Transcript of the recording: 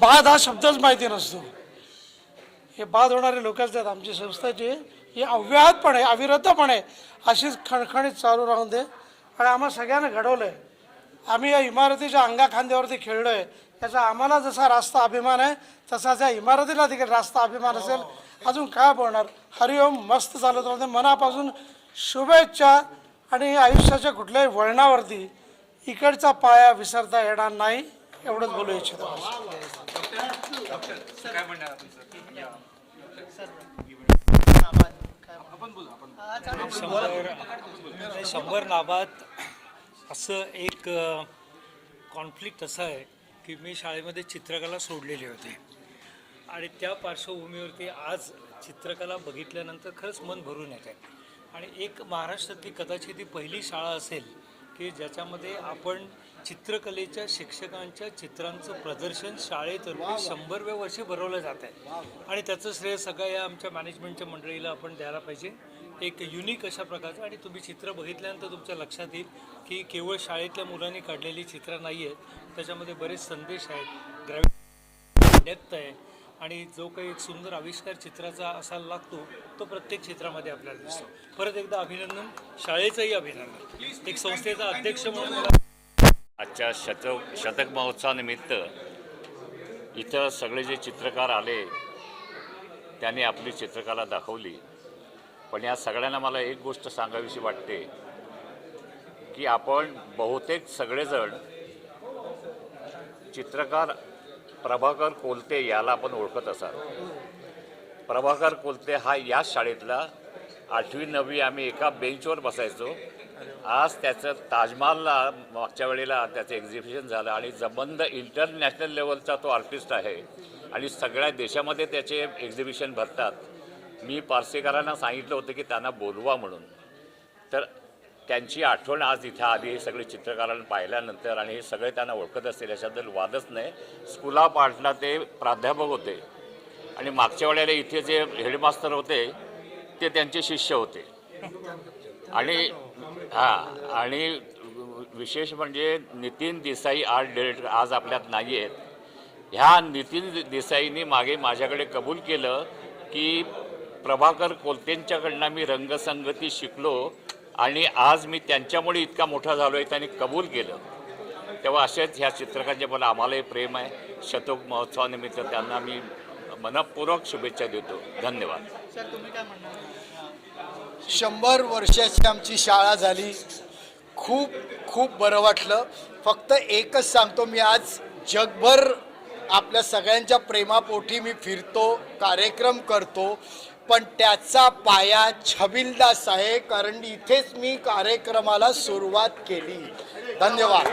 बाद हा शब्दच माहिती नसतो. हे बाद होणारे लोक असतात. आमची संस्थाची ही अव्याहतपणे अविरतपणे अशीच खणखणीत चालू राहून दे. आणि आम्हा सगळ्यांना घडवलं आहे. आम्ही या इमारतीच्या अंगाखांद्यावरती खेळलो आहे. याचा आम्हाला जसा रास्त अभिमान आहे तसाच या इमारतीला देखील रास्त अभिमान असेल. अजून काय बोलणार. हरिओम. मस्त चालत राहते. मनापासून शुभेच्छा. आणि आयुष्याच्या कुठल्याही वळणावरती इकडचा पाया विसरता येणार नाही एवढंच बोलू इच्छितो. शंभर नाबाद असं एक कॉन्फ्लिक्ट असं आहे की मी शाळेमध्ये चित्रकला सोडलेली होती आणि त्या पार्श्वभूमीवरती आज चित्रकला बघितल्यानंतर खरंच मन भरून येते. आणि एक महाराष्ट्रातली कदाचित ही पहिली शाळा असेल की ज्याच्यामध्ये आपण चित्रकलेच्या शिक्षकांच्या चित्रांचं प्रदर्शन शाळेतर्फे 100व्या वर्षी भरवलं जात आहे. आणि त्याचं श्रेय सगळ्या या आमच्या मॅनेजमेंटच्या मंडळीला आपण द्यायला पाहिजे. एक युनिक अशा प्रकारचं. आणि तुम्ही चित्र बघितल्यानंतर तुमच्या लक्षात येईल की केवळ शाळेतल्या मुलांनी काढलेली चित्रं नाही आहेत, त्याच्यामध्ये बरेच संदेश आहेत, डेप्थ आहे. आणि जो काही एक सुंदर आविष्कार चित्राचा असायला लागतो तो प्रत्येक चित्रामध्ये आपल्याला दिसतो. परत एकदा अभिनंदन. शाळेचंही अभिनंदन. एक संस्थेचा अध्यक्ष म्हणून मला आजच्या शतक महोत्सवानिमित्त इथं सगळे जे चित्रकार आले त्यांनी आपली चित्रकला दाखवली. पण या सगळ्यांना मला एक गोष्ट सांगावीशी वाटते की आपण बहुतेक सगळेजण चित्रकार प्रभाकर कोलते याला आपण ओळखत असाल. प्रभाकर कोलते हा याच शाळेतला 8वी 9वी आम्ही एका बेंचवर बसायचो. आज त्याचं ताजमहलला मागच्या वेळेला त्याचं एक्झिबिशन झालं आणि जबंद इंटरनॅशनल लेवलचा तो आर्टिस्ट आहे आणि सगळ्या देशामध्ये त्याचे एक्झिबिशन भरतात. मी पार्सेकरांना सांगितलं होतं की त्यांना बोलवा म्हणून. तर त्यांची आठवण आज इथं आली. हे सगळे चित्रकारांना पाहिल्यानंतर आणि हे सगळे त्यांना ओळखत असतील याच्याबद्दल वादच नाही. स्कूल ऑफ आर्टला ते प्राध्यापक होते आणि मागच्या वेळेला इथे जे हेडमास्तर होते ते त्यांचे शिष्य होते. आणि आणि विशेष म्हणजे नितीन देसाई आर्ट डायरेक्टर आज आपल्यात नाही आहेत. ह्या नितीन देसाईंनी मागे माझ्याकडे कबूल केलं की प्रभाकर कोलतेंच्याकडनं मी रंगसंगती शिकलो आणि आज मी त्यांच्यामुळे इतका मोठा झालो आहे त्यांनी कबूल केलं. तेव्हा असेच ह्या चित्रकारांचे मला आम्हालाही प्रेम आहे. शतक महोत्सवानिमित्त त्यांना मी मनपूर्वक शुभेच्छा देतो. धन्यवाद. 100 वर्षाची आमची शाळा झाली. खूप खूप बरं वाटलं. फक्त एकच सांगतो, मी आज जगभर आपल्या सगळ्यांच्या प्रेमापोटी मी फिरतो, कार्यक्रम करतो, पण त्याचा पाया छबिलदास आहे, कारण इथेच मी कार्यक्रमाला सुरुवात केली. धन्यवाद.